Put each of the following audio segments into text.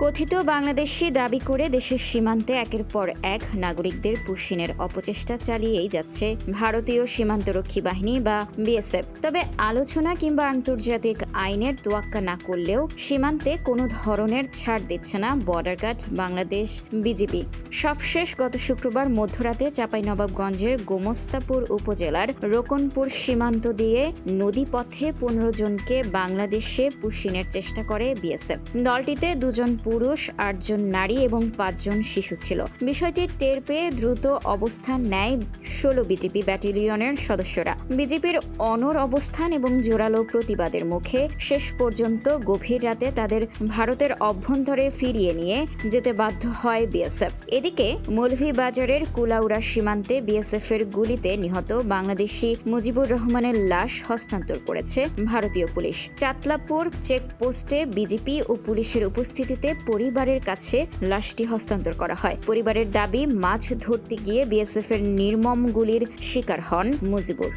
কথিত বাংলাদেশি দাবি করে দেশের সীমান্তে একের পর এক নাগরিকদের পুশিনের অপচেষ্টা চালিয়েই যাচ্ছে ভারতীয় সীমান্তরক্ষী বাহিনী বা বিএসএফ। তবে আলোচনা কিংবা আন্তর্জাতিক আইনের তোয়াক্কা না করলেও সীমান্তে কোনো ধরনের ছাড় দিচ্ছে না বর্ডার গার্ড বাংলাদেশ বিজিবি। সবশেষ গত শুক্রবার মধ্যরাতে চাঁপাইনবাবগঞ্জের গোমস্তাপুর উপজেলার রোকনপুর সীমান্ত দিয়ে নদীপথে 15 জনকে বাংলাদেশে পুশিনের চেষ্টা করে বিএসএফ। দলটিতে 2 জন পুরুষ, 8 জন নারী এবং 5 জন শিশু ছিল। বিষয়টি টের পেয়ে দ্রুত অবস্থান নেয় 16 বিজিবি ব্যাটালিয়নের সদস্যরা। বিজিবির অনড় অবস্থান এবং জোরালো প্রতিবাদের মুখে শেষ পর্যন্ত গভীর রাতে তাদের ভারতের অভ্যন্তরে ফিরিয়ে নিয়ে যেতে বাধ্য হয় বিএসএফ। এদিকে মৌলভীবাজারের কুলাউড়া সীমান্তে বিএসএফ এর গুলিতে নিহত বাংলাদেশি মুজিবুর রহমানের লাশ হস্তান্তর করেছে ভারতীয় পুলিশ। চাতলাপুর চেকপোস্টে বিজিবি ও পুলিশের উপস্থিতিতে পরিবারের কাছে লাশটি হস্তান্তর করা হয়। পরিবারের দাবি, মাছ ধরতে গিয়ে বিএসএফ এর নির্মম গুলির শিকার হন মুজিবুর।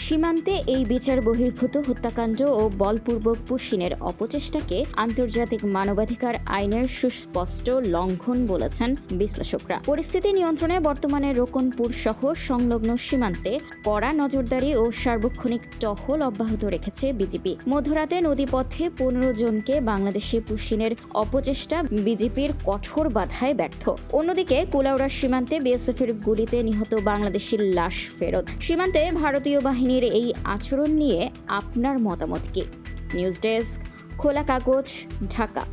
সীমান্তে এই বিচার বহির্ভূত হত্যাকাণ্ড ও বলপূর্বক পুশিনের অপচেষ্টাকে আন্তর্জাতিক মানবাধিকার আইনের সুস্পষ্ট লঙ্ঘন বলেছেন বিশ্লেষকরা। পরিস্থিতি নিয়ন্ত্রণে বর্তমানে রোকনপুর সহ সংলগ্ন সীমান্তে কড়া নজরদারি ও সার্বক্ষণিক টহল অব্যাহত রেখেছে বিজিবি। মধ্যরাতে নদীপথে 15 জনকে বাংলাদেশে পুশিনের অপচেষ্টা বিজিবির কঠোর বাধায় ব্যর্থ। অন্যদিকে কুলাউড়া সীমান্তে বিএসএফ এর গুলিতে নিহত বাংলাদেশির লাশ ফেরত। সীমান্তে ভারতীয় বাহিনীর এই আচরণ নিয়ে আপনার মতামত কি? নিউজ ডেস্ক, খোলা কাগজ, ঢাকা।